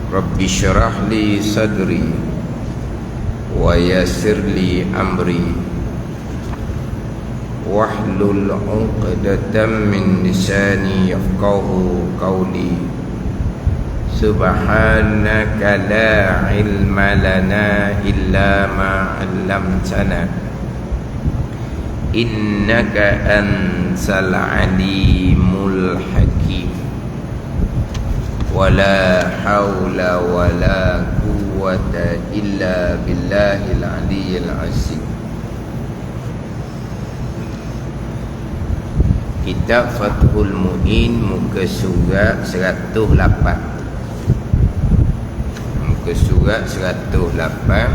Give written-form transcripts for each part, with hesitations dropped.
Rabbi syrah li sadri wa yassir li amri wahlul 'uqdatam min lisani yafqahu qawli. Subhanaka la ilma lana illa ma 'allamtana innaka antal alimul hakim. Wala haula wala quwwata illa billahil aliyyil azim. Kitab Fathul Mu'in, muka surat 108. Muka surat 108,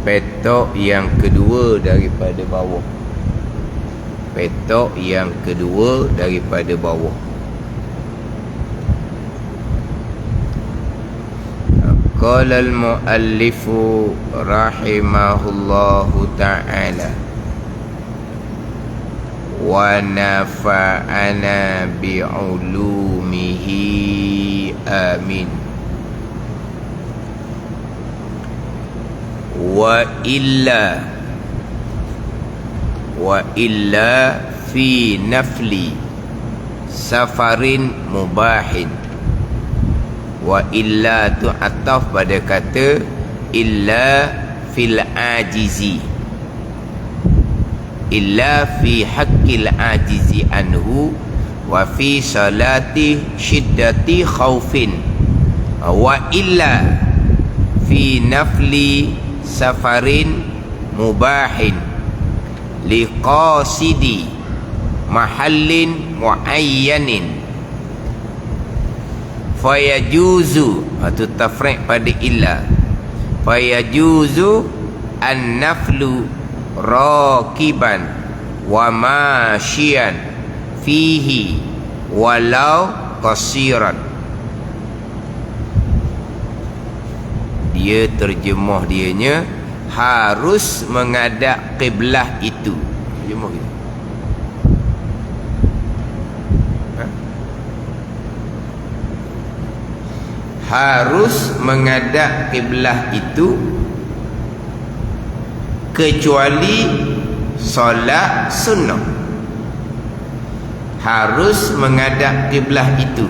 petok yang kedua daripada bawah. Petok yang kedua daripada bawah. Qala al-muallifu rahimahullahu ta'ala wa nafa'ana bi'ulumihi amin. Wa illa fi nafli safarin mubahin. Wa illa tu ataf pada kata illa fil ajizi, illa fi haqqil ajizi anhu wa fi salati syiddati khaufin. Wa illa fi nafli safarin mubahin liqasidi mahallin muayyanin fayajuzu, atau tafriq pada illa, fayajuzu an-naflu rakiban wa masyian fihi walau qasiran. Dia terjemah dianya harus menghadap kiblah itu. Terjemah gitu. Harus menghadap kiblah itu kecuali solat sunnah. Harus menghadap kiblah itu.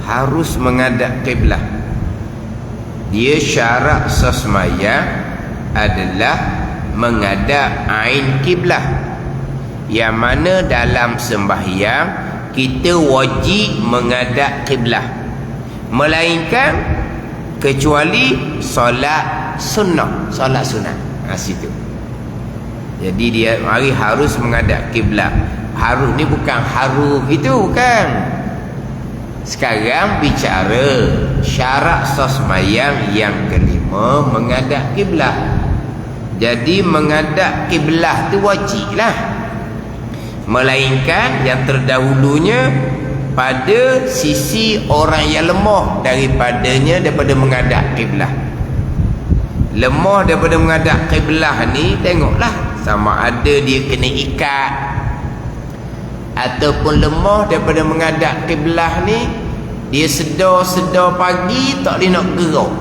Harus menghadap kiblah. Dia syarat sesembahyang adalah menghadap ain kiblah, yang mana dalam sembahyang kita wajib menghadap kiblah, melainkan kecuali solat sunnah, solat sunat. Situ. Jadi dia mari harus menghadap kiblah. Harus ni bukan haruf itu, bukan. Sekarang bicara syarat sembahyang yang kelima, menghadap kiblah. Jadi menghadap kiblah tu wajiblah, melainkan yang terdahulunya pada sisi orang yang lemah daripadanya daripada menghadap kiblah. Lemah daripada menghadap kiblah ni, tengoklah sama ada dia kena ikat, ataupun lemah daripada menghadap kiblah ni dia sedar pagi tak boleh nak gerak.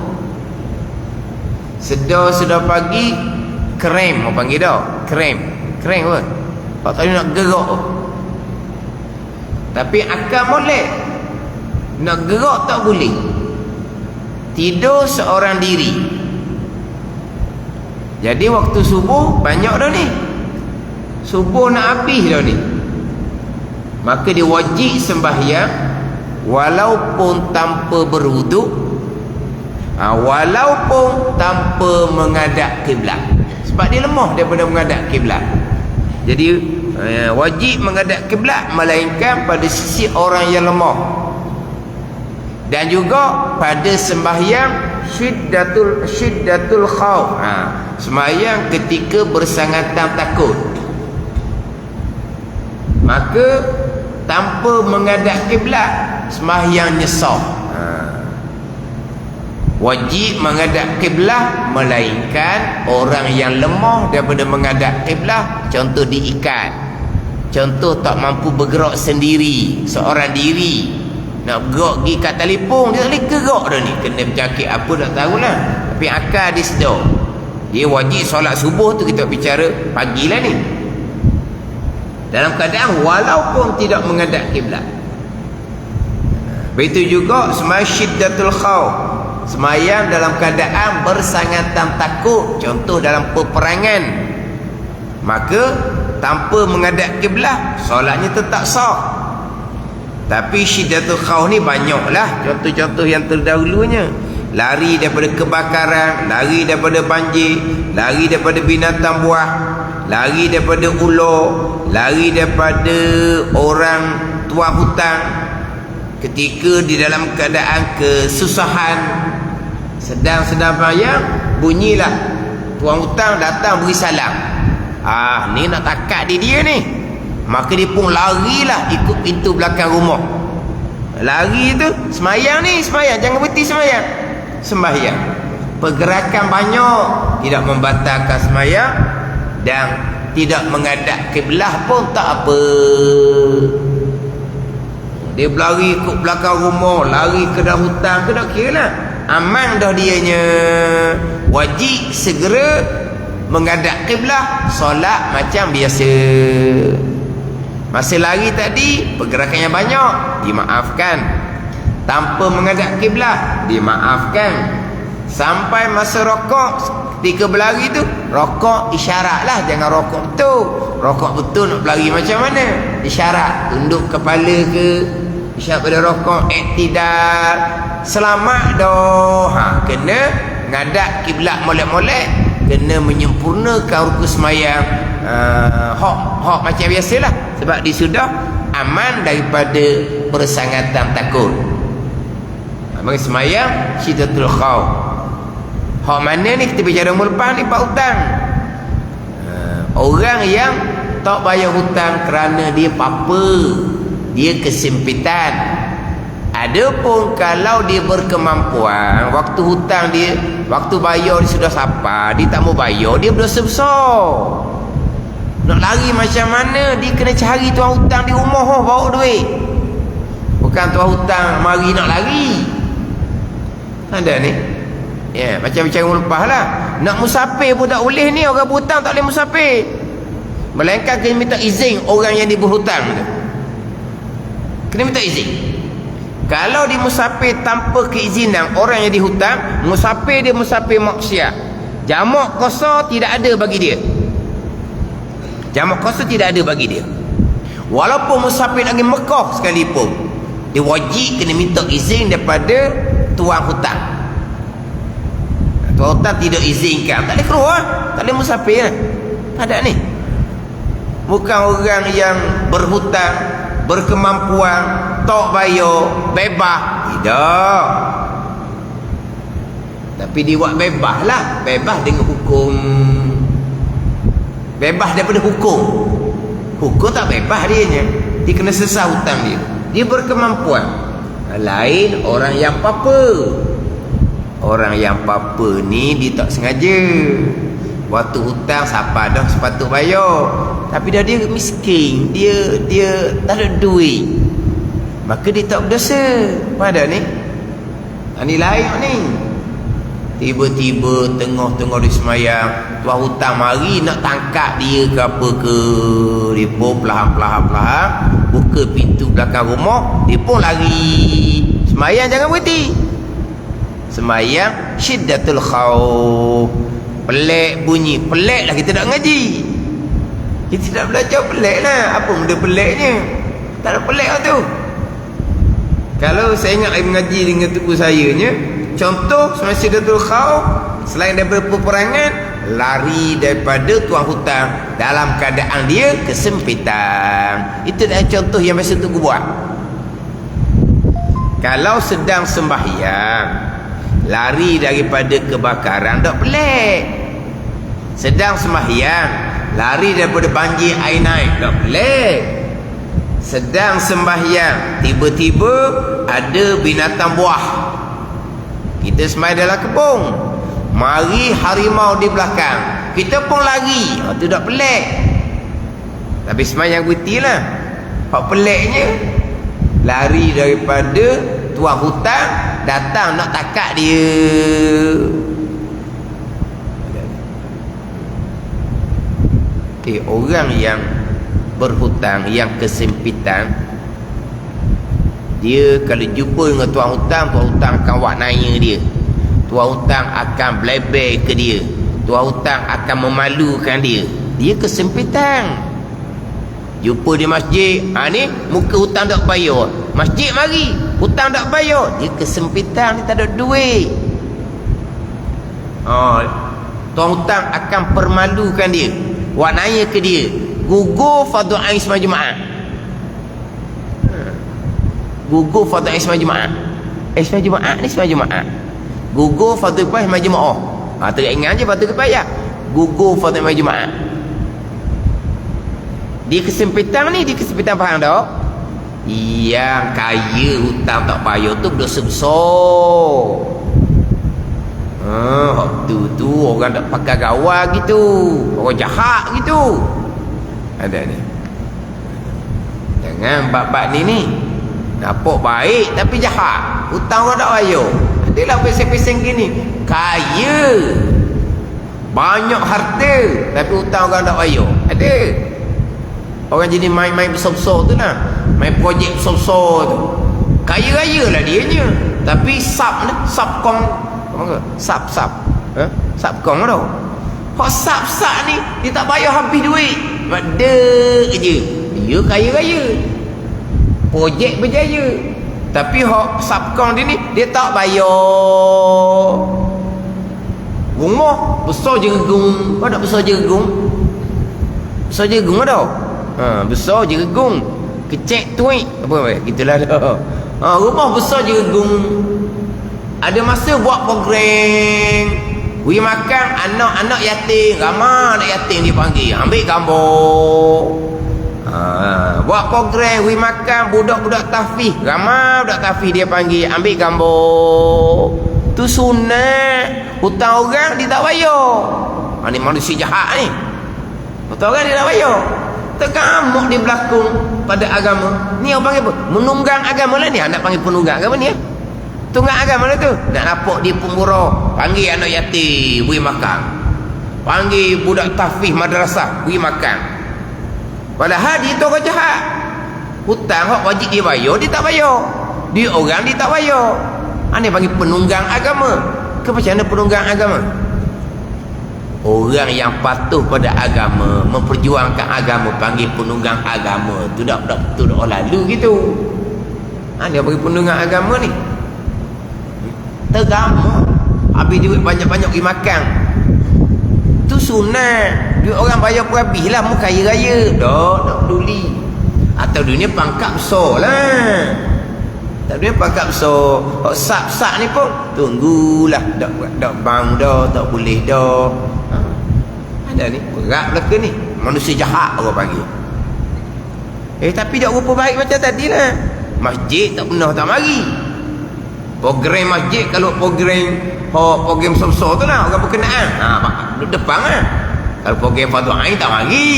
Sedar pagi krem, apa panggil dah? Krem apa? Tak boleh nak gerak. Tapi akal boleh, nak gerak tak boleh. Tidur seorang diri. Jadi waktu subuh banyak dah ni, subuh nak habis dah ni, maka dia wajib sembahyang walaupun tanpa berwuduk, walaupun tanpa menghadap kiblat, sebab dia lemah daripada menghadap kiblat. Jadi wajib menghadap kiblat, melainkan pada sisi orang yang lemah, dan juga pada sembahyang syiddatul khauf, sembahyang ketika bersangatan takut, maka tanpa menghadap kiblat sembahyang nyesal. Wajib menghadap kiblat, melainkan orang yang lemah daripada menghadap kiblat, contoh diikat, Contoh, tak mampu bergerak sendiri, seorang diri, nak gerak pergi kat telefon, dia tak boleh gerak dah ni, kena bercakap apa tak tahulah, tapi akal dia sedar. Dia wajib solat subuh tu, kita bicara pagilah ni, dalam keadaan walaupun tidak menghadap kiblat. Begitu juga sembahyang syiddatul khauf, sembahyang dalam keadaan bersangatan takut, contoh dalam peperangan, maka tanpa menghadap kiblat solatnya tetap sah. Tapi syiddatul khauf ni banyaklah contoh-contoh yang terdahulunya. Lari daripada kebakaran, lari daripada banjir, lari daripada binatang buah, lari daripada ular, lari daripada orang tuan hutang. Ketika di dalam keadaan kesusahan, sedang bayang, bunyilah tuan hutang datang beri salam. Ni nak takat dia ni, maka dia pun larilah ikut pintu belakang rumah. Lari tu semayang ni, semayang, jangan berhenti semayang, sembahyang. Pergerakan banyak, tidak membatalkan semayang, dan tidak menghadap kiblat pun tak apa. Dia berlari ikut belakang rumah, lari ke dalam hutan ke, tak kira lah, aman dah dianya. Wajib segera menghadap kiblat, solat macam biasa. Masa lari tadi pergerakannya banyak, dimaafkan. Tanpa menghadap kiblat, dimaafkan. Sampai masa rokok, ketika berlari tu, rokok isyaratlah, jangan rokok betul. Rokok betul nak berlari macam mana? Isyarat, tunduk kepala ke, isyarat pada rokok, iktidal, selamat dah. Kena ngadap kiblat molek-molek, kena menyempurnakan rukun semayang. Hak macam biasalah, sebab dia sudah aman daripada persangatan takut. Bagi semayang syiddatul khauf. Hak mana ni kita bicara lepas ni, pak hutang. Orang yang tak bayar hutang kerana dia apa, dia kesempitan. Adapun kalau dia berkemampuan, waktu hutang dia, waktu bayar dia sudah sampai, dia tak mau bayar, dia berdosa besar. Nak lari macam mana, dia kena cari tuan hutang di rumah bawa duit. Bukan tuan hutang mari nak lari. Ada ni, ya, macam bicara lepas lah. Nak musafir pun tak boleh ni, orang berhutang tak boleh musafir, melainkan kena minta izin orang yang dia berhutang tu. Kena minta izin. Kalau dia musafir tanpa keizinan orang yang dihutang, musafir dia musafir maksiat, jamak qasar tidak ada bagi dia. Jamak qasar tidak ada bagi dia. Walaupun musafir pergi Mekah sekalipun, dia wajib kena minta izin daripada tuan hutang. Tuan hutang tidak izinkan, tak boleh keluar, tak boleh musafir. Ada ni. Bukan orang yang berhutang, berkemampuan, tak bayar, bebas. Tidak. Tapi dia buat bebas lah, bebas dengan hukum, bebas daripada hukum. Hukum tak bebas dia, dia kena sesah hutang dia. Dia berkemampuan. Lain orang yang apa. Orang yang apa ni dia tak sengaja. Waktu hutang siapa dah sepatut bayar, tapi dah dia miskin, dia tak ada duit, maka dia tak berdosa. Pada ni, ni lain ni. Tiba-tiba tengah-tengah dia semayang, tuan hutang mari nak tangkap dia ke apa ke, dia pun perlahan-perlahan buka pintu belakang rumah, dia pun lari. Semayang jangan berhenti. Semayang syiddatul khauf. Pelik bunyi, pelik lah kita nak ngaji. Kita nak belajar pelik lah. Apa benda peliknya? Tak ada pelik lah tu. Kalau saya ingat saya mengaji dengan tubuh saya nya, contoh semasa syiddatul khauf, selain daripada peperangan, lari daripada tuan hutang dalam keadaan dia kesempitan. Itu adalah contoh yang biasa tu buat. Kalau sedang sembahyang, lari daripada kebakaran, tak pelik. Sedang sembahyang, lari daripada banjir air naik, tak pelik. Sedang sembahyang, tiba-tiba ada binatang buah, kita sembahyang dalam kebun, mari harimau di belakang, kita pun lari, itu tak pelik. Tapi semayang kuiti lah. Hak peliknya, lari daripada tuan hutang, datang nak takak dia. Orang yang berhutang, yang kesempitan, dia kalau jumpa dengan tuan hutang akan wak nanya dia. Tuan hutang akan belebel ke dia. Tuan hutang akan memalukan dia. Dia kesempitan. Jumpa di masjid, ni muka hutang tak bayar. Masjid mari, hutang tak bayar. Dia kesempitan, dia tak ada duit. Tuan hutang akan permalukan dia. Wak nanya ke dia, gugur fardu ain sembahyang Jumaat. Gugur fardu ain sembahyang Jumaat. Sembahyang Jumaat ni sembahyang Jumaat. Gugur fardu kifayah sembahyang Jumaat. Teringat je fardu kifayah. Gugur fardu sembahyang Jumaat. Dia kesempitan ni, dia kesempitan faham tak? Yang kaya hutang tak bayar tu berdosa besar. Tu orang tak pakai gawar gitu, orang jahat gitu. Ada ni. Jangan bab-bab ni nampak baik tapi jahat. Hutang orang tak bayar. Adalah pesen-pesen gini, kaya, banyak harta tapi hutang orang tak bayar. Ada. Orang jadi main-main besar-besar tu lah, main projek besar-besar tu. Kaya-kaya lah dianya, tapi subkong, sub subkong tau. Hak sub ni dia tak bayar habis duit, ada je dia kaya-kaya, projek berjaya, tapi hak subkong dia ni dia tak bayar. Rumah besar je gegung, kau tak besar je gegung, besar je gegung tau. Besar je gegung, kecek tuik apa gitulah dah. Rumah besar je gegung. Ada masa buat program we makan anak-anak yatim, ramai anak yatim dia panggil, ambil gambar. Buat program we makan budak-budak tahfiz, ramai budak tahfiz dia panggil, ambil gambar. Tu sunat. Hutang orang dia tak bayar. Ni manusia jahat ni. Hutang orang dia tak bayar. Tergamuk dia berlakon pada agama. Ni orang panggil apa? Menunggang agama lah ni. Nak panggil penunggang agama ni. Tunggang agama lah tu. Nak nampak dia pemurah. Panggil anak yatim, beri makan. Panggil budak tahfiz madrasah, beri makan. Padahal dia tu orang jahat. Hutang hak wajib dia bayar, dia tak bayar. Dia orang dia tak bayar. Ni panggil penunggang agama. Ke macam mana penunggang agama? Orang yang patuh pada agama, memperjuangkan agama, panggil penunggang agama. Tu dah betul dah lalu gitu. Dia bagi penunggang agama ni. Tergamuk. Habis duit banyak-banyak pergi makan. Tu sunat. Duit orang bayar pun habis lah. Mu kaya raya. Tak peduli. Atau dunia pangkat besar lah. Tak dunia pangkat besar. Sak-sak ni pun tunggulah. Tak bang dah. Tak boleh dah. Ada ni. Berat belaka ni. Manusia jahat orang panggil. Tapi tak rupa baik macam tadi lah. Masjid tak pernah tak mari. Program masjid, kalau program besar-besar tu lah, orang berkenaan, duduk depan lah. Kalau program fardu ain tak mari.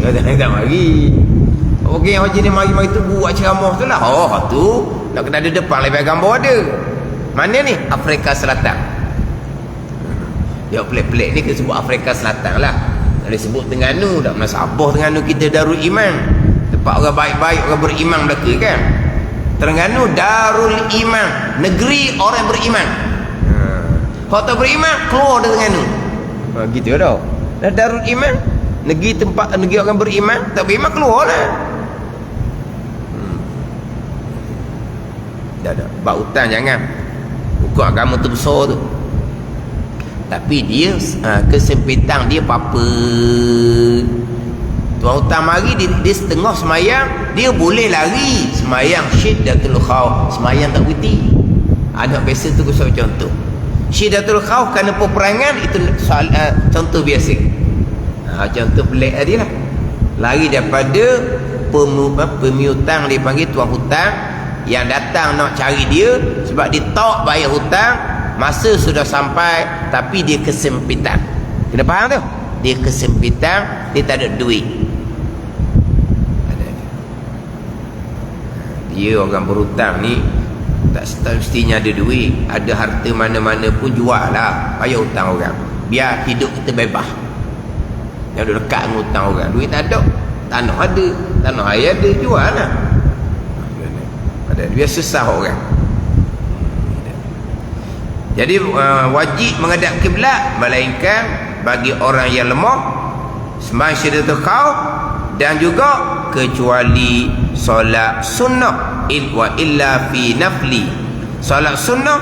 Tak mari. Program haji ni mari-mari tu buat ceramah tu lah. Tu nak kena ada depan, lepas gambar ada. Mana ni? Afrika Selatan. Dia pelik-pelik ni kita sebut Afrika Selatan lah. Kalau sebut Terengganu, tak pernah Sabah Terengganu kita Darul Iman. Tempat orang baik-baik, orang beriman belaka kan. Terengganu Darul Iman, negeri orang beriman. Kalau tak beriman, keluar dari Terengganu. Gitu dah. Darul Iman, negeri orang beriman. Tak beriman, keluar lah. Dah. Bak hutang jangan. Hukum agama tu besar tu. Tapi dia kesempitan dia apa-apa. Tuan hutang mari dia setengah semayang, dia boleh lari semayang syiddatul khauf, semayang tak putih. Ada biasa tu saya contoh. Syiddatul khauf kerana peperangan itu contoh biasa. Contoh pelik tadi lah. Lari daripada pemiutang, dia panggil tuan hutang yang datang nak cari dia sebab dia tak bayar hutang, masa sudah sampai tapi dia kesempitan. Kena faham tu? Dia kesempitan, dia tak ada duit. dia orang berhutang ni tak semestinya ada duit, ada harta mana-mana pun jual lah, payah hutang orang, biar hidup kita bebas. Yang duduk dekat dengan hutang orang, duit tak ada, tanah ada, tanah air ada, jual lah. Biar susah orang. Jadi wajib menghadap kiblat melainkan bagi orang yang lemah, sembahyang syahadatul khauf, dan juga kecuali solat sunnah wa illa fi nafli. Solat sunnah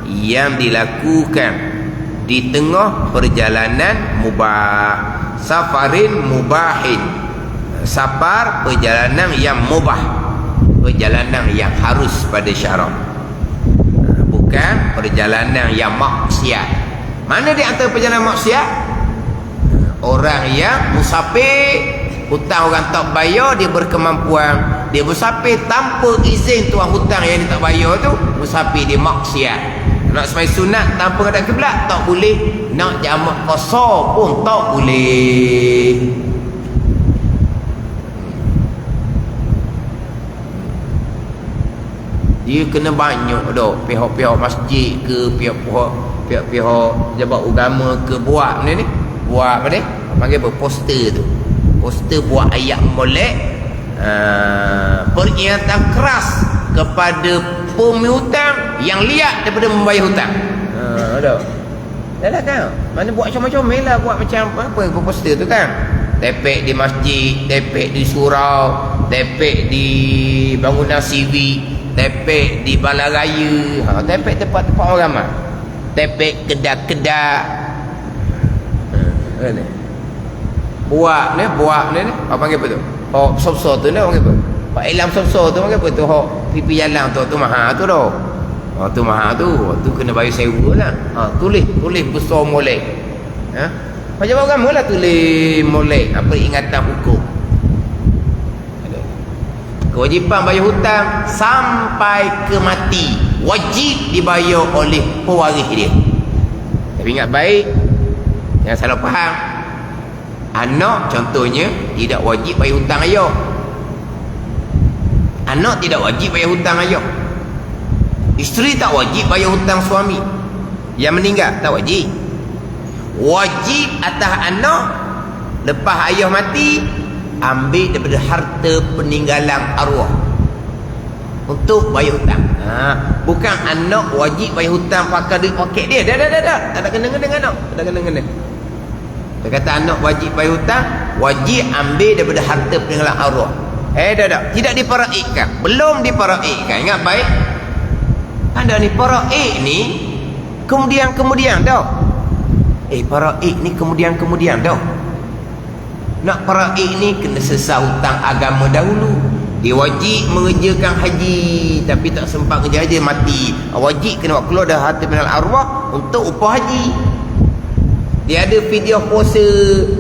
yang dilakukan di tengah perjalanan mubah, safarin mubahin, safar perjalanan yang mubah, perjalanan yang harus pada syarak, bukan perjalanan yang maksiat. Mana di antara perjalanan maksiat? Orang yang musafir, hutang orang tak bayar, dia berkemampuan, dia musafir tanpa izin tuan hutang yang dia tak bayar tu, musafir dia maksiat. Nak sembahyang sunat tanpa menghadap kiblat tak boleh, nak jamak qasar pun tak boleh. Dia kena banyak dah pihak-pihak masjid ke, pihak-pihak jabat agama ke buat ni buat apa ni, panggil apa, poster tu, poster buat ayat molek, peringatan keras kepada pemihutang yang liat daripada membayar hutang. Ada dah kan, mana buat macam-macam lah, buat macam apa poster tu kan, tepek di masjid, tepek di surau, tepek di bangunan sivik, tepek di balai raya, tepek tempat-tempat orang ramai, tepek kedai-kedai. Buat ni apa panggil apa tu, sop-sop tu ni panggil apa, pak ilam sop-sop tu panggil apa tu, pipi jalan tu mahal tu dah. Tu mahal tu kena bayar sewa lah. Tulis besar molek. Macam agama lah tulis molek, apa ingatan hukum. Kewajipan bayar hutang sampai ke mati, wajib dibayar oleh pewaris dia. Tapi ingat baik, jangan salah faham. Anak contohnya tidak wajib bayar hutang ayah. Anak tidak wajib bayar hutang ayah. Isteri tak wajib bayar hutang suami yang meninggal, tak wajib. Wajib atas anak lepas ayah mati, ambil daripada harta peninggalan arwah untuk bayar hutang. Bukan anak wajib bayar hutang pakai duit poket dia. Dah. Tak ada kena-kena dengan anak. Tak ada kena-kena. Dia kata anak wajib bayar hutang, wajib ambil daripada harta peninggalan arwah. Dah. Tidak diparaikkan. Belum diparaikkan. Ingat baik. Ada ni paraik ni kemudian dah. Paraik ni kemudian dah. Nak paraik ni kena selesai hutang agama dahulu. Dia wajib mengerjakan haji tapi tak sempat kerja haji, mati. Wajib kena buat keluar dah harta peninggalan arwah untuk upah haji. Dia ada fidyah puasa,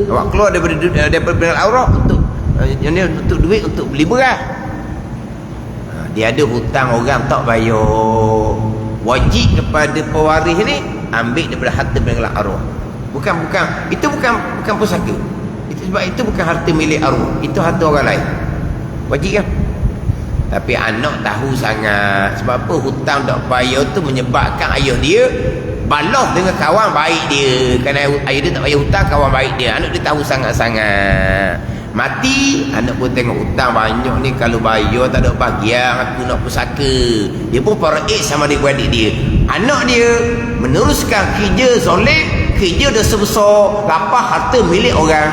buat keluar daripada peninggalan arwah untuk yang ni, untuk duit untuk beli beras. Dia ada hutang orang tak bayar, wajib kepada pewaris ni ambil daripada harta peninggalan arwah. Bukan itu bukan pusaka. Sebab itu bukan harta milik arwah, itu harta orang lain. Wajib kan? Tapi anak tahu sangat. Sebab apa? Hutang tak bayar tu menyebabkan ayah dia balas dengan kawan baik dia. Kerana ayah dia tak bayar hutang, kawan baik dia. Anak dia tahu sangat-sangat. Mati, anak pun tengok hutang banyak ni, kalau bayar tak ada bahagian, aku nak pusaka. Dia pun paraik sama adik-beradik dia. Anak dia meneruskan kerja zalim, kerja dosa besar, lapar harta milik orang.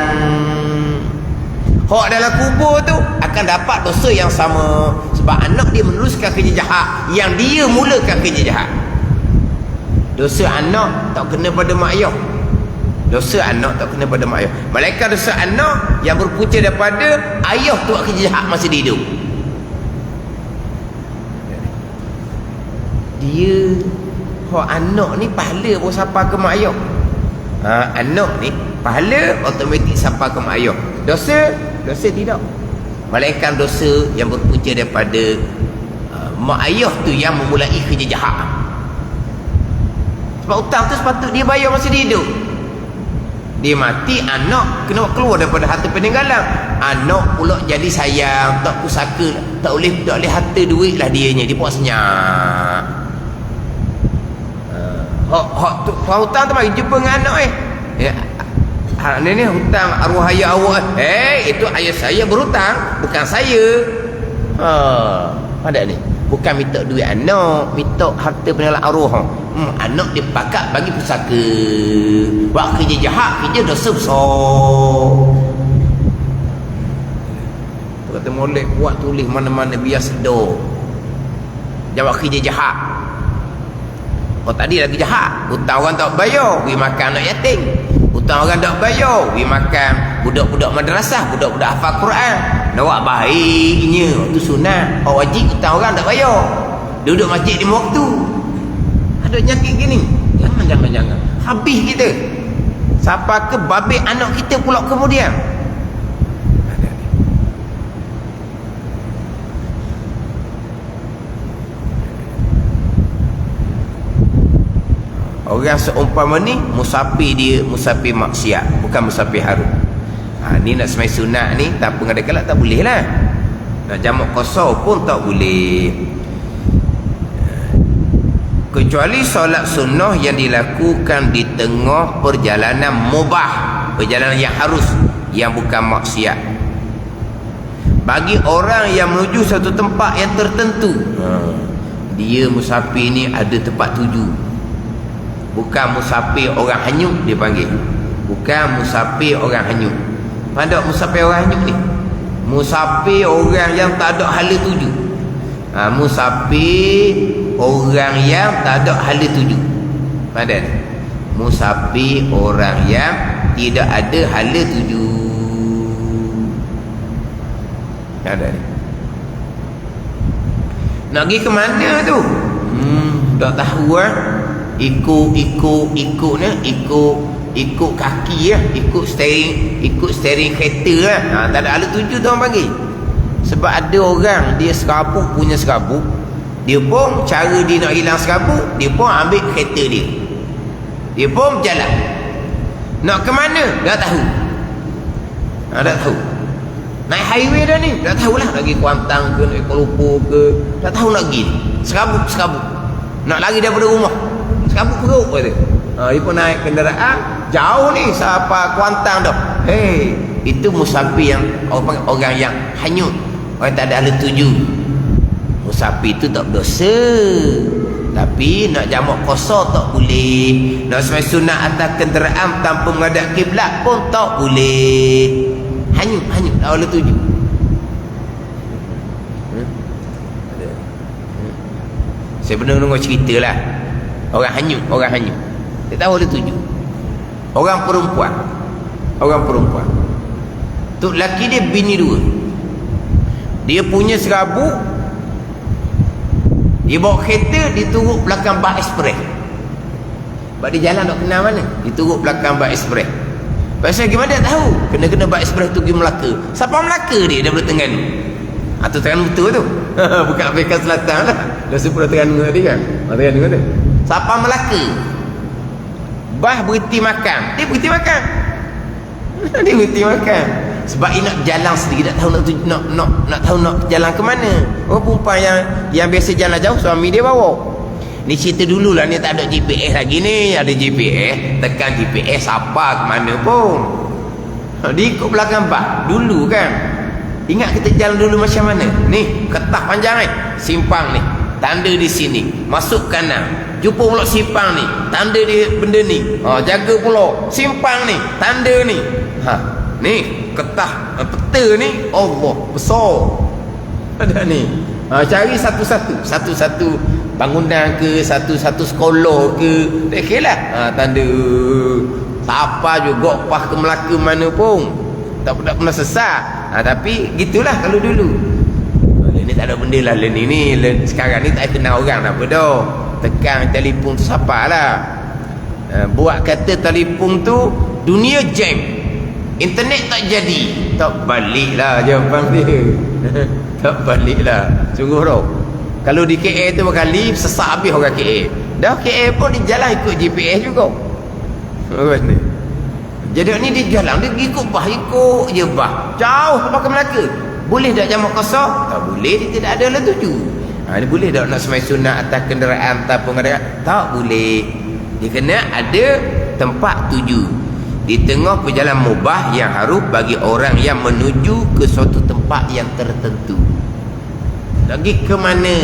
Hak dalam kubur tu akan dapat dosa yang sama. Sebab anak dia meneruskan kerja jahat yang dia mulakan kerja jahat. Dosa anak tak kena pada mak ayah. Dosa anak tak kena pada mak ayah. Malaikat dosa anak yang berpunca daripada ayah tu buat kerja jahat masa dia hidup. Dia hak anak ni pahala pun sampai ke mak ayah. Anak ni pahala automatik sampai ke mak ayah. Dosa tidak. Melainkan dosa yang berpunca daripada mak ayah tu yang memulai kerja jahat. Sebab hutang tu sepatut dia bayar masa dia hidup. Dia mati, anak kena keluar daripada harta peninggalan. Anak pula jadi sayang, tak pusaka, tak boleh harta duit lah dianya, dia buat senyap. Hutang tu mari jumpa dengan anak ya. Ni hutang arwah ayah awak. Itu ayah saya berhutang, bukan saya. Ada ni. Bukan minta duit anak, minta harta peninggalan arwah. Anak dia pakat bagi pusaka. Buat kerja jahat, kerja dosa besar. Tu kata molek buat tulis mana-mana biar sedar. Jawab kerja jahat. Tadi lagi jahat. Hutang orang tak bayar, pergi makan anak yatim. Hutang orang tak bayar, pergi makan budak-budak madrasah, budak-budak hafal Quran. Nak baiknya, tu sunat. Wajib hutang orang tak bayar. Duduk masjid 5 waktu. Ada nyakit gini. Jangan. Habis kita. Siapa ke babik anak kita pula kemudian. Orang seumpama ni musafir, dia musafir maksiat, bukan musafir harum. Ni nak semai sunat ni tanpa ngadakan tak boleh lah. Nak jamak qasar pun tak boleh. Kecuali solat sunnah yang dilakukan di tengah perjalanan mubah, perjalanan yang harus, yang bukan maksiat. Bagi orang yang menuju satu tempat yang tertentu, dia musafir ni ada tempat tuju. Bukan musafir orang hanyut dia panggil. Bukan musafir orang hanyut. Mana musafir orang hanyut ni? Musafir orang yang tak ada hala tuju. Musafir orang yang tak ada hala tuju. Mana? Musafir orang yang tidak ada hala tuju. Ada ni. Nak pergi ke mana tu? Tak tahu ikut kaki ikut steering kereta tak ada alat tuju tu orang panggil. Sebab ada orang dia serabut, punya serabut, dia pun cara dia nak hilang serabut, dia pun ambil kereta dia pun berjalan. Nak ke mana tak tahu. Tak tahu. Naik highway dah ni, tak tahulah nak pergi Kuantan ke, nak Kuala Lumpur ke, tak tahu nak pergi. Serabut nak lari daripada rumah, serabut perut kata. Dia pun naik kenderaan jauh ni sampai Kuantan dah. Itu musafir yang orang yang hanyut, orang tak ada hala tuju. Musafir itu tak berdosa. Tapi nak jamak qasar tak boleh. Nak semai sunat atas kenderaan tanpa menghadap kiblat pun tak boleh. Hanyut tak boleh tuju. Saya pernah dengar cerita lah, orang hanyut dia tahu boleh tuju. Orang perempuan tu lelaki dia bini 2. Dia punya serabut, dia bawa kereta, dia turut belakang bak ekspres. Sebab dia jalan tak kenal mana, dia turut belakang bak ekspres. Pasal gimana dia tahu? Kena bak ekspres tu pergi Melaka. Siapa Melaka dia daripada Terengganu? Atau Terengganu betul tu. Bukan Afrika Selatan lah. Dah sepuluh Terengganu tadi kan. Terengganu tu. Siapa Melaka? Bah berhenti makan. Dia berhenti makan. Sebab dia nak jalan sendiri, tak tahu nak tahu nak jalan ke mana. Perempuan yang biasa jalan jauh, suami dia bawa. Ni cerita dulu lah, ni tak ada GPS lagi ni. Ada GPS, tekan GPS apa ke mana pun. Dia ikut belakang bak dulu kan. Ingat kita jalan dulu macam mana? Ni ketah panjang simpang ni, tanda di sini, masuk kanan, jumpa pula simpang ni, tanda di benda ni, jaga pula simpang ni, tanda ni. Ni ketah peta ni, Allah besar ada ni. Cari satu-satu bangunan ke, satu-satu sekolah ke, tak kira lah. Tanda siapa juga pas ke Melaka mana pun tak pernah sesat. Tapi gitulah kalau dulu. Ni tak ada benda lah. Ni sekarang ni tak kenal orang apa dah. Tekan telefon tu siapa lah. Buat kata telefon tu dunia jam, internet tak jadi, tak balik lah jawapan dia. Tak balik lah, sungguh roh. Kalau di KL tu berkali sesak habis orang KL. Dah KL pun di jalan ikut GPS juga. Ni Jadi ni dia jalan, dia ikut je bah. Jauh sampai ke Melaka. Boleh tak jamak qasar? Tak boleh, dia tidak ada lah tuju. Dia boleh tak nak semai sunat atas kenderaan ataupun kenderaan? Tak boleh. Dia kena ada tempat tuju. Di tengah perjalanan mubah yang harus bagi orang yang menuju ke suatu tempat yang tertentu. Lagi ke mana?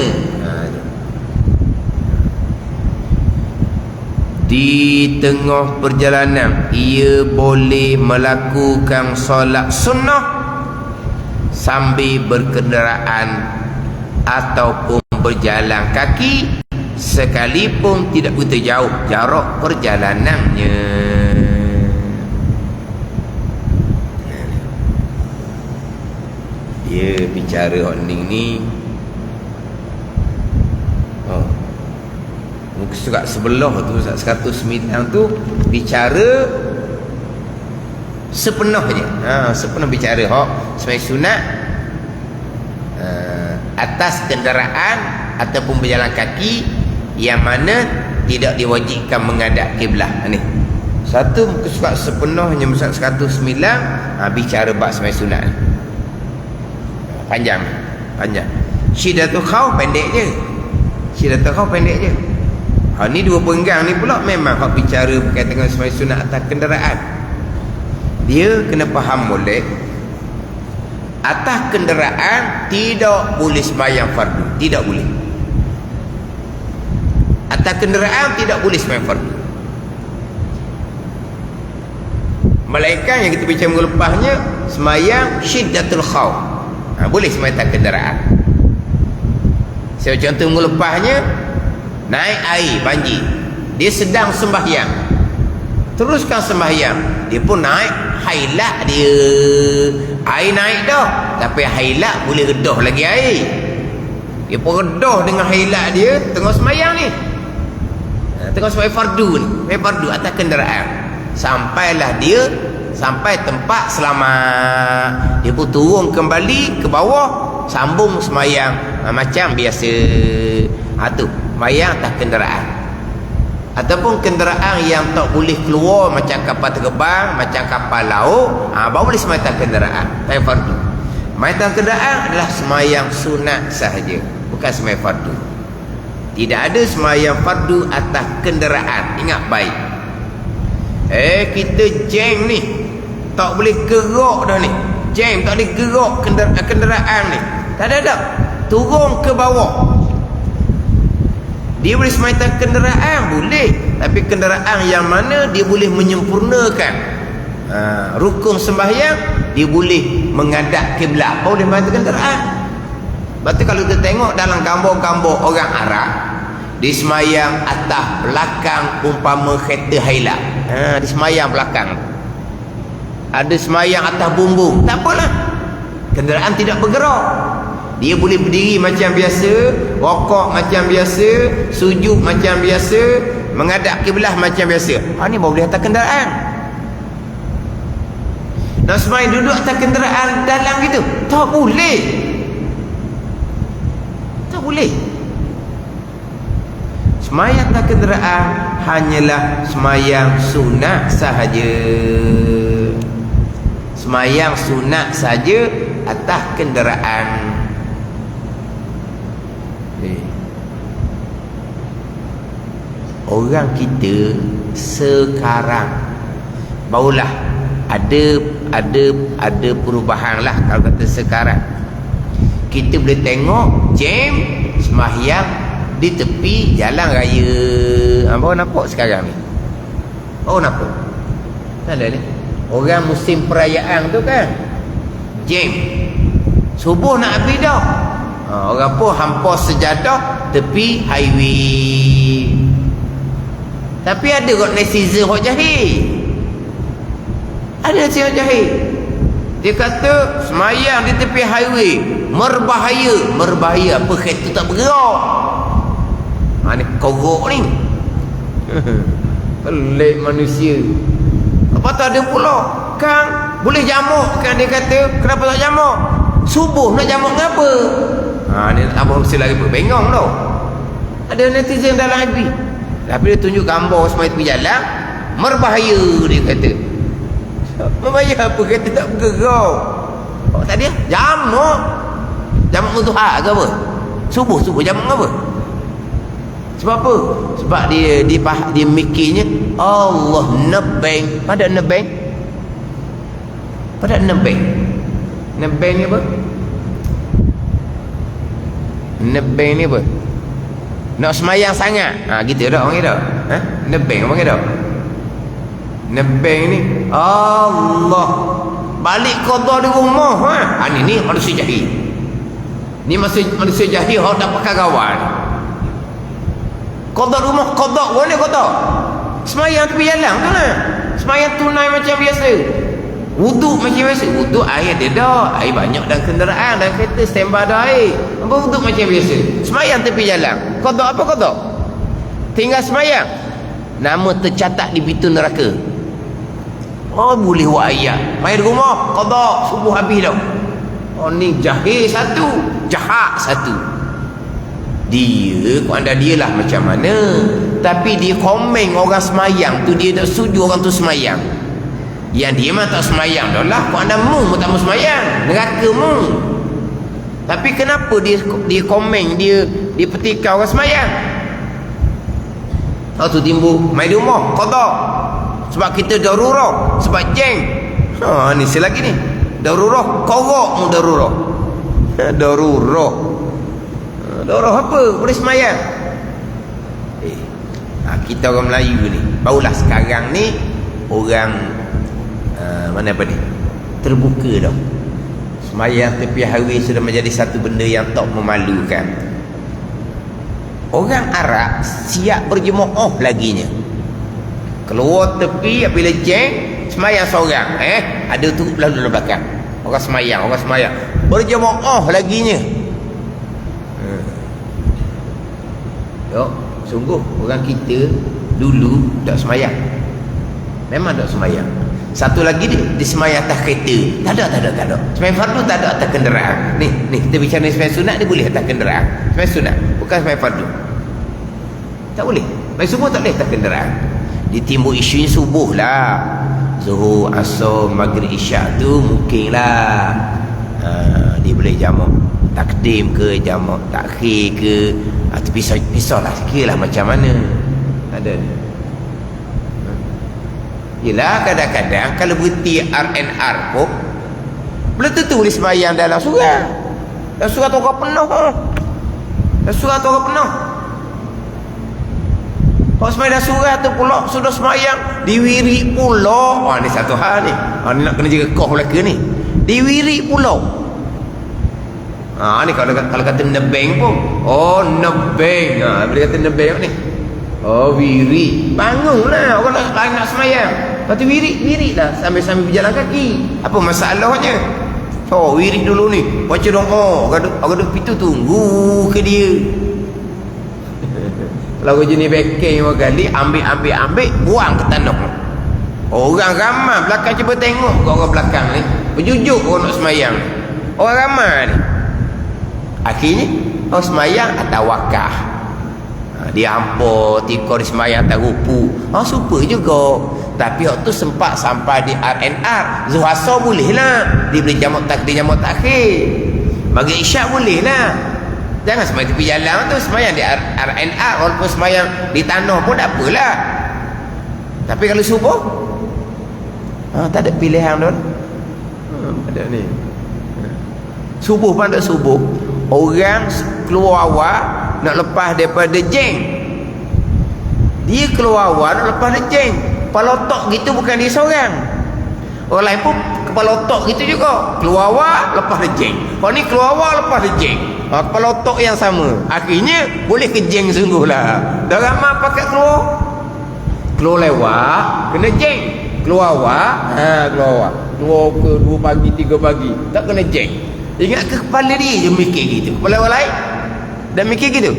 Di tengah perjalanan ia boleh melakukan solat sunnah sambil berkenderaan ataupun berjalan kaki sekalipun tidak begitu jauh jarak perjalanannya. Dia bicara orang ni surat sebelah tu, surat 109 tu bicara sepenuhnya. Sepenuh bicara hak semai sunat atas kenderaan ataupun berjalan kaki yang mana tidak diwajibkan menghadap kiblat. Ni satu muka surat sepenuhnya surat 109 bicara bab semai sunat. Panjang. Syidatul khauf pendek je. Ni dua penggang ni pula memang hak bicara berkaitan dengan semai sunat atas kenderaan. Dia kena faham boleh atas kenderaan tidak boleh sembahyang fardu, tidak boleh. Atas kenderaan tidak boleh sembahyang fardu. Melainkan yang kita bincang minggu lepasnya sembahyang syiddatul khauf. Boleh sembahyang atas kenderaan. Saya contoh minggu lepasnya naik air banjir, dia sedang sembahyang, teruskan sembahyang, dia pun naik hailat dia, air naik dah tapi hailat boleh redah lagi air, dia pun redah dengan hailat dia tengah sembahyang ni, tengah sembahyang fardu ni, fardu atas kenderaan, sampailah dia sampai tempat selamat, dia pun turun kembali ke bawah sambung sembahyang macam biasa. Tu sembahyang atas kenderaan. Ataupun kenderaan yang tak boleh keluar macam kapal terbang, macam kapal laut, baru boleh sembahyang atas kenderaan, tak fardu. Sembahyang atas kenderaan adalah sembahyang sunat sahaja, bukan sembahyang fardu. Tidak ada sembahyang fardu atas kenderaan. Ingat baik. Kita jam ni tak boleh gerak dah ni. Jam tak boleh gerak kenderaan ni. Tak ada dah. Turun ke bawah. Dia boleh semaitan kenderaan, boleh. Tapi kenderaan yang mana dia boleh menyempurnakan rukun sembahyang, dia boleh menghadap kiblat, boleh semaitan kenderaan. Lepas tu kalau kita tengok dalam gambar-gambar orang Arab, dia sembahyang atas belakang umpama kereta hailat, dia sembahyang belakang. Ada sembahyang atas bumbung, tak apalah, kenderaan tidak bergerak. Dia boleh berdiri macam biasa, rokok macam biasa, sujud macam biasa, menghadap kiblat macam biasa. Ni baru boleh atas kenderaan. Nak sembahyang duduk atas kenderaan dalam gitu, tak boleh. Tak boleh. Sembahyang atas kenderaan hanyalah sembahyang sunat sahaja. Sembahyang sunat saja atas kenderaan. Orang kita sekarang barulah ada perubahan lah. Kalau kata sekarang kita boleh tengok jam sembahyang di tepi jalan raya. Baru nampak sekarang ni, baru nampak. Tak ada ni orang musim perayaan tu kan, jam subuh nak habis dah, orang pun hampa sejadah tepi highway. Tapi ada kot netizen hok jahil. Ada netizen jahil. Dia kata semayang di tepi highway merbahaya. Merbahaya apa? Kereta tak bergerak. Ni korok ni. Pelik manusia. Apa tu ada pula Kang boleh jamuk kan, dia kata. Kenapa tak jamuk? Subuh nak jamuk ngapa? Ni abang mesti lagi berbengong tau. Ada netizen dalam hati. Tapi dia tunjuk gambar semua tepi jalan merbahaya, dia kata. Membayar apa kata tak bergerak? Oh tadi jamak. Jamak duha ke apa? Subuh jamak apa? Sebab apa? Sebab dia mikirnya Allah nebeng. Pada nebeng? Pada nebeng. Nebeng ni apa? Nebeng ni apa? Nak semayang sangat. Gitu dah orang kata. Nebeng apa kata? Nebeng ni Allah balik qada di rumah. Ni manusia jahil. Ni manusia jahil hok tak pakai kawan. Qada rumah, qada mana qada? Semayang tepi jalan tu lah. Semayang tunai macam biasa. Wuduk macam biasa. Wuduk air dia dah. Air banyak dalam kenderaan, dalam kereta standby dah air. Apa wuduk macam biasa? Semayang tepi jalan. Qada apa qada? Tinggal semayang. Nama tercatat di pintu neraka. Oh boleh buat ayat. Main rumah, qada subuh habis dah. Oh ni jahil satu, jahat satu. Dia lah macam mana. Tapi dia komen orang semayang tu, dia tak setuju orang tu semayang. Yang dia memang tak semayang dah lah. Kau anda mu tak mau semayang, neraka mu. Tapi kenapa dia komen, dia petikai orang semayang? Tu timbul main rumah, qada. Sebab kita darurah, sebab jeng. Ni selagi ni darurah, korok mu darurah. Darurah apa? Boleh semayang. Kita orang Melayu ni barulah sekarang ni orang mana apa ni terbuka dah. Semayang tepi highway sudah menjadi satu benda yang tak memalukan. Orang Arab siap berjemaah laginya. Keluar tepi apabila jeng semayang seorang. Ada tu lalu belakang. Orang semayang berjemaah laginya. Sungguh orang kita dulu tak semayang. Memang tak semayang. Satu lagi dia semayang atas kereta. Tak ada. Semayang fardu tak ada atas kenderaan. Ni kita bicara semayang sunat, dia boleh atas kenderaan. Semayang sunat, bukan semayang fardu. Tak boleh. Semayang subuh tak boleh atas kenderaan. Ditimbul isunya subuh lah. Zuhur, asar, maghrib, isyak tu mungkin lah. Dia boleh jamak takdim ke, jamak takhir ke, atau pisau lah sikit lah macam mana. Ada. Yelah kadang-kadang kalau berhenti RNR pun belum tentu boleh sembahyang dalam surau. Dalam surau tu orang penuh. Kalau sembahyang dalam surau tu pula sudah sembahyang diwirik pula. Ni satu hal ni. Ni nak kena jaga koh belaka ni. Diwirik pula. Ni kalau kata nebeng pun. Nebeng. Bila kata nebeng ni. Wirik. Bangunlah orang lain nak semayang. Lepas tu wirik lah sambil berjalan kaki. Apa masalahnya? Wirik dulu ni. Baca doa. Orang duduk pintu tunggu ke dia. Kalau jenis backing kali ambil buang ke tanah. Orang ramai belakang cuba tengok orang belakang ni. Berjujuk orang nak semayang. Orang ramai ni. Akhirnya orang semayang atas wakah. Dia hampa tikar di semayang atas rupu. Super juga. Tapi waktu tu sempat sampai di RNR. Zuhur asar boleh lah. Dia boleh jamak takhir. Maghrib isyak boleh lah. Jangan semayang tepi jalan tu. Semayang di RNR. Walaupun semayang di tanah pun tak apalah. Tapi kalau subuh tak ada pilihan tu. Ada ni. Subuh pun ada subuh. Orang keluar awal nak lepas daripada jeng. Dia keluar awal nak lepas daripada jeng. Kepala otak gitu bukan dia seorang. Orang lain pun kepala otak gitu juga. Keluar awal lepas daripada jeng. Kalau ni keluar awal lepas daripada jeng. Kepala otak yang sama. Akhirnya boleh ke jeng sungguh lah. Dah ramai pakai keluar lewat kena jeng. Keluar awal keluar ke 2 pagi 3 pagi tak kena jeng. Ingat ke kepala dia je mikir gitu. Kepala orang lain dah mikir gitu.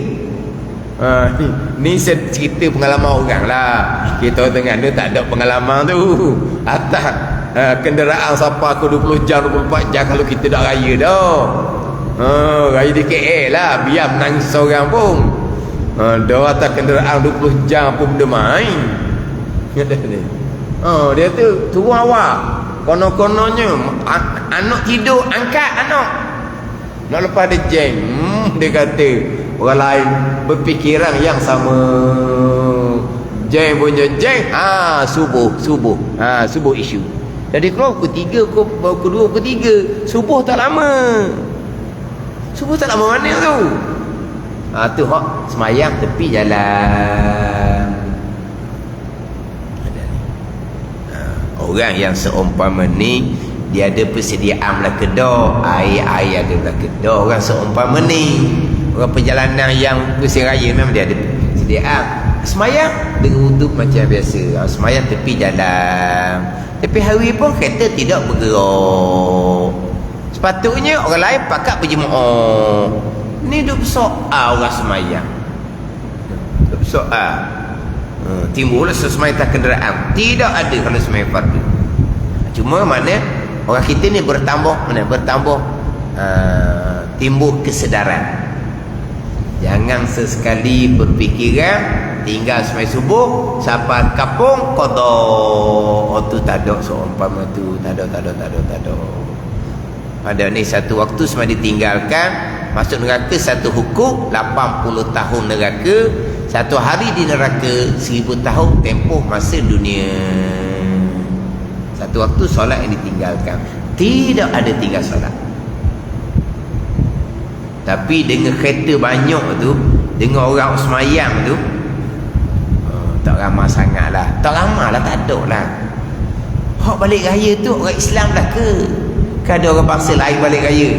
Ni saya cerita pengalaman orang lah. Kita tengah dia tak ada pengalaman tu. Atas kenderaan sampai ke 20 jam 24 jam kalau kita dah raya dah. Raya di KL lah. Biar menangis seorang pun. Dah atas kenderaan 20 jam pun benda main. Dia tu turun awal. kono-kononnya anak tidur angkat anak nak lepas dia jeng. Dia kata orang lain berfikiran yang sama. Jeng punya jeng. Subuh isu. Jadi kalau pukul 3, pukul 2, pukul 3, subuh tak lama. Subuh tak lama mana tu? Tu hak semayang tepi jalan. Orang yang seumpama ni, dia ada persediaan belah kedok, air ada belah kedok. Orang seumpama ni, orang perjalanan yang pusing raya memang dia ada persediaan. Semayang dengan wuduk macam biasa. Semayang tepi jalan. Tapi hari pun kereta tidak bergerak. Sepatutnya orang lain pakat berjemaah. Ni duk soal orang semayang. Duk soal. Timbullah sesemayang tak kenderaan. Tidak ada kalau semayang fardu. Cuma mana orang kita ni bertambah timbul kesedaran. Jangan sesekali berfikiran tinggal semayang subuh sampai kampung qada. Tu tak ada seumpama tu, tak ada. Pada ni satu waktu semua ditinggalkan, masuk neraka satu hukum 80 tahun neraka, satu hari di neraka 1000 tahun tempoh masa dunia. Satu waktu solat yang ditinggalkan, tidak ada tinggal solat. Tapi dengan kereta banyak tu, dengan orang semayang tu, tak ramai sangat lah. Tak ramai lah, tak ada lah. Hak balik raya tu orang Islam lah ke? Kan ada orang bangsa lain balik raya?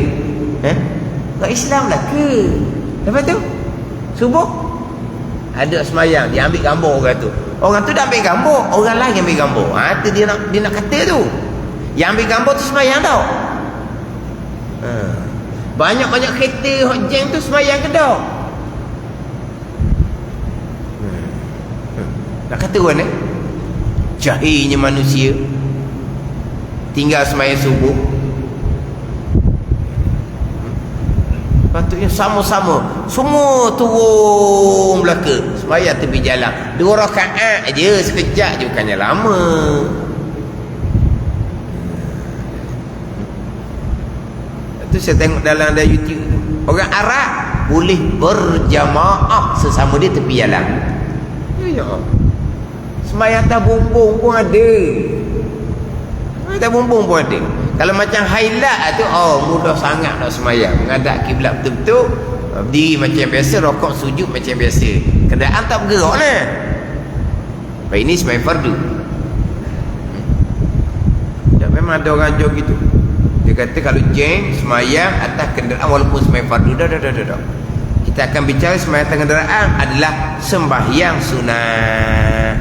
Orang Islam lah ke? Lepas tu subuh ada semayang, dia ambil gambar orang tu. Orang tu dah ambil gambar, orang lain ambil gambar. Tu dia nak kata tu. Yang ambil gambar tu semayang tau. Banyak-banyak kereta hot jam tu semayang ke tak? Nak kata orang jahilnya manusia tinggal semayang subuh. Patutnya sama-sama semua turun belaka semayang tepi jalan 2 rakaat je, sekejap je, bukannya lama. Itu saya tengok dalam ada YouTube tu, orang Arab boleh berjamaah sesama dia tepi jalan. Ya, semayang atas bumbung pun ada. Atas bumbung pun ada. Kalau macam hailat tu, mudah sangat nak semayang, menghadap kiblat betul-betul, berdiri macam biasa, rokok sujud macam biasa, kenderaan tak bergerak lah. Baik, ini semayang fardu. Dan memang ada orang jauh gitu. Dia kata kalau jeng semayang atas kenderaan walaupun semayang fardu, dah. Kita akan bicara semayang atas kenderaan adalah sembahyang sunat.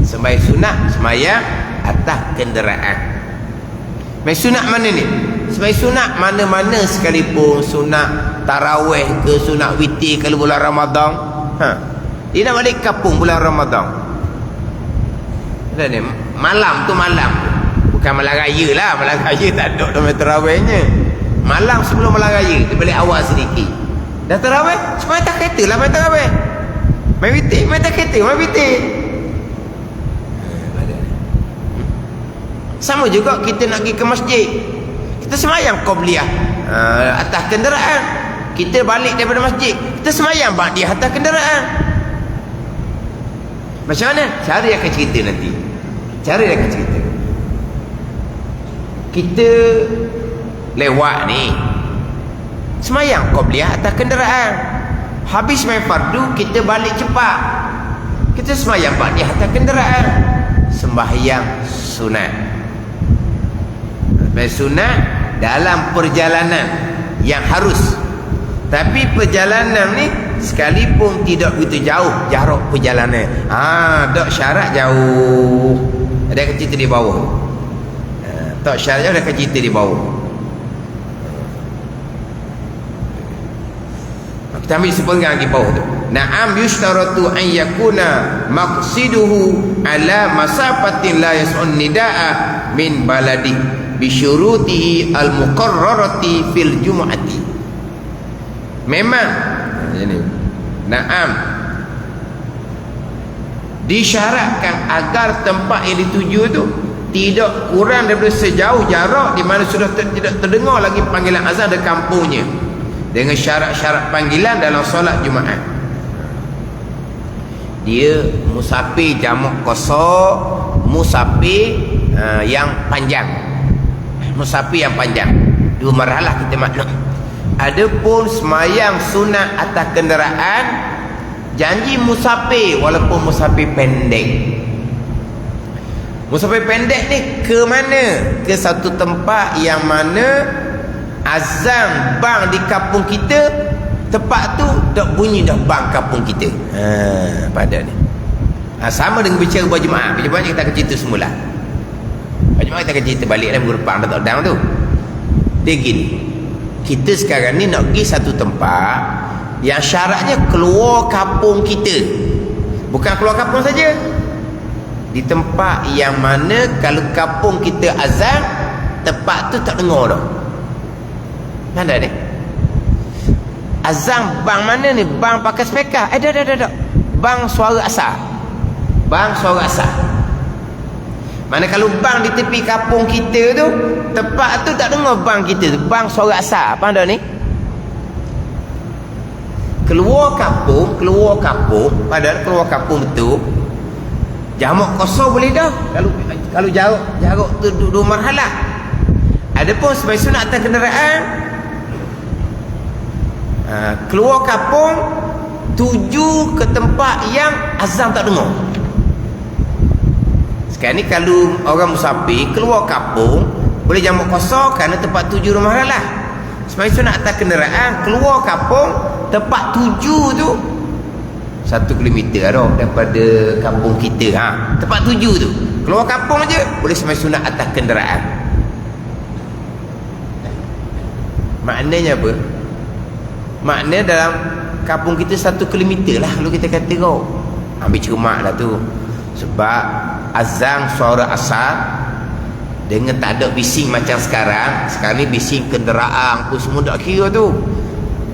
Sembahyang sunat, semayang atas kenderaan. Sembahyang sunat mana ni? Sembahyang sunat mana-mana sekalipun, sunat tarawih ke, sunat witir kalau bulan Ramadan. Dia nak balik kampung bulan Ramadan. Ni malam tu, bukan malam raya lah. Malam raya tak ada dalam tarawihnya. Malam sebelum malam raya, dia balik awal sedikit. Dah tarawih, semua tak kereta lah main tarawih. Main witir, main tak kereta, main witir. Sama juga kita nak pergi ke masjid, kita semayang qabliyah atas kenderaan. Kita balik daripada masjid, kita semayang ba'diyah atas kenderaan. Macam mana? Cara yang akan cerita nanti. Kita lewat ni, semayang qabliyah atas kenderaan. Habis semayang fardu, kita balik cepat, kita semayang ba'diyah atas kenderaan. Sembahyang sunat. Sunat dalam perjalanan yang harus. Tapi perjalanan ni sekalipun tidak begitu jauh jarak perjalanan, tak syarat jauh, ada cerita di bawah. Tak syarat jauh, ada cerita di bawah. Kita ambil sepenggang di bawah tu. Na'am yushtaratu an yakuna maqsiduhu ala masafatin la yas'un nida'a min baladi bisyurutihi al-muqarrarati fil jum'ati. Memang ini na'am disyaratkan agar tempat yang dituju tu tidak kurang daripada sejauh jarak di mana sudah tidak terdengar lagi panggilan azan dari kampungnya, dengan syarat-syarat panggilan dalam solat Jumaat. Dia musafir jamak qasar, musafir yang panjang. Musafir yang panjang, dua marhalah kita maklum. Adapun semayang sunat atas kenderaan, janji musafir walaupun musafir pendek. Musafir pendek ni ke mana? Ke satu tempat yang mana azan bang di kampung kita, tempat tu tak bunyi dah bang kampung kita. Pada ni. Sama dengan bicara berjemaah. Berjemaah kita akan cerita semula. Berjemaah kita akan cerita balik dalam minggu depan tak sedang tu. Dia gini. Kita sekarang ni nak pergi satu tempat yang syaratnya keluar kampung kita. Bukan keluar kampung saja. Di tempat yang mana kalau kampung kita azan, tempat tu tak dengar dah. Mana ni? Azan bang mana ni? Bang pakai speaker. Dah. Bang suara asar. Bang suara asar. Mana kalau bang di tepi kampung kita tu, tempat tu tak dengar bang kita tu. Bang suara asar. Faham dah ni? Keluar kampung, padahal keluar kampung betul. Jamak qasar boleh dah. Kalau jarak tu dua marhalah. Adapun sebagai sunat atas kenderaan, keluar kampung tuju ke tempat yang azan tak dengar. Sekarang ni kalau orang musafir keluar kampung boleh jamak qasar kerana tempat tuju dua marhalah. Sebagai sunat atas kenderaan, keluar kampung tempat tuju tu 1 kilometer dah daripada kampung kita. Tempat tuju tu keluar kampung je boleh semayang sunat atas kenderaan. Maknanya apa? Maknanya dalam kampung kita 1 kilometer lah kalau kita kata kau. Ambil cermak lah tu. Sebab azan suara asar dengan tak ada bising macam sekarang. Sekarang ni bising kenderaan pun semua tak kira tu.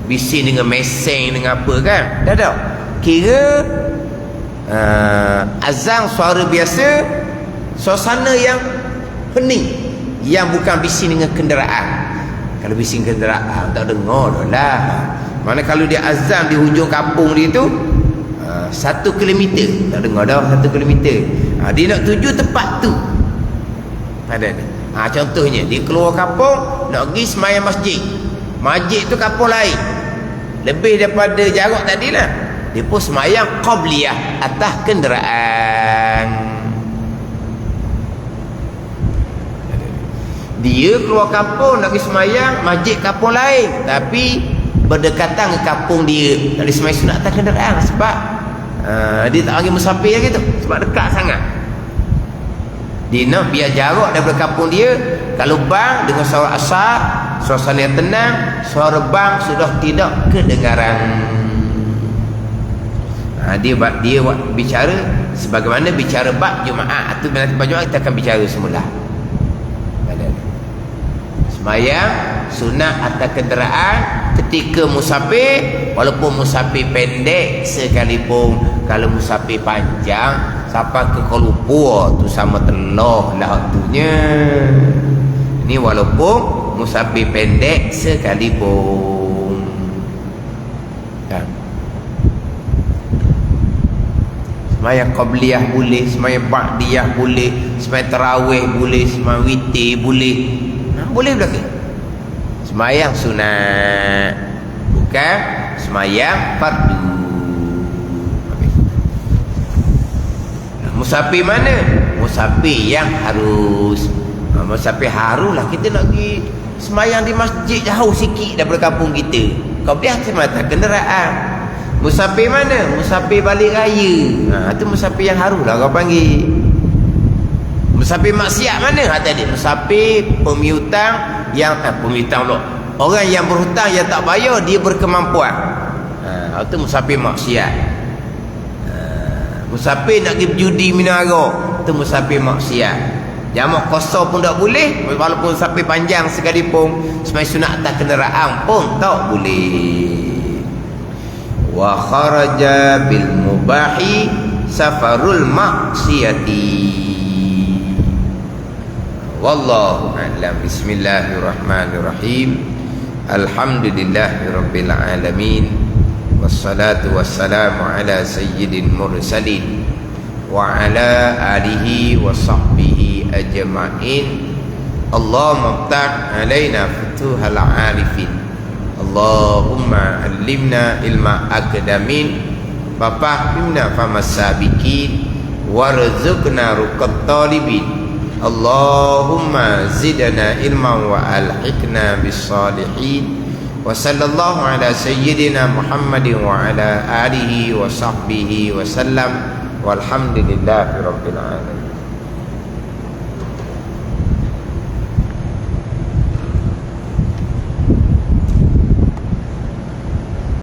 Bising dengan meseng dengan apa kan. Dah kira azan suara biasa, suasana yang hening, yang bukan bising dengan kenderaan. Kalau bising kenderaan tak dengar dah lah. Mana kalau dia azan di hujung kampung dia tu 1 kilometer tak dengar dah. 1 kilometer dia nak tuju tempat tu. Ada ni. Contohnya dia keluar kampung nak pergi semayang masjid. Masjid tu kampung lain, lebih daripada jarak tadi lah. Dia pun semayang qabliyah atas kenderaan. Dia keluar kampung nak pergi semayang masjid kampung lain, tapi berdekatan ke kampung dia, nak semayang sunat atas kenderaan. Sebab dia tak panggil musafir gitu, sebab dekat sangat. Dia nak biar jarak daripada kampung dia. Kalau bang dengan suara asar, suasana yang tenang, suara bang sudah tidak kedengaran. Dia bicara sebagaimana bicara bab Jumaat. Atau nanti bab Jumaat kita akan bicara semula. Semayang sunat atas kenderaan ketika musafir, walaupun musafir pendek sekalipun. Kalau musafir panjang sampai ke Kuala Lumpur tu sama telah lah waktunya. Ini walaupun musafir pendek sekalipun. Semayang qabliyah boleh, semayang ba'diyah boleh, semayang tarawih boleh, semayang witir boleh. Boleh belakang. Semayang sunat, bukan semayang fardu. Musafir mana? Musafir yang harus. Musafir harus lah kita nak pergi semayang di masjid jauh sikit daripada kampung kita. Qabliyah semata kenderaan. Musafir mana? Musafir balik raya. Itu musafir yang harus lah kau panggil. Musafir maksiat mana? Tadi musafir pemiutang yang pemiutang pula. Orang yang berhutang yang tak bayar, dia berkemampuan. Itu musafir maksiat. Musafir nak pergi berjudi minum arak, itu musafir maksiat. Jamak qasar pun tak boleh, walaupun musafir panjang sekalipun. Semayang sunat atas kenderaan pun tak boleh. Wa kharaja bil mubahi safarul maksiyati. Wallahu a'lam. Bismillahirrahmanirrahim. Alhamdulillahirabbil alamin. Wassalatu wassalamu ala sayyidil mursalin wa ala alihi wa sahbihi ajma'in. Allahumma ftah alaina futuhal arifin. Allahumma allimna ilma akadamin wa fahimna famas sabiqin warzuqna ruqat talibin. Allahumma zidna ilman wa alhiqna bis salihin. Wa sallallahu ala sayyidina Muhammadin wa ala alihi wa sahbihi wa sallam. Walhamdulillahi rabbil alamin.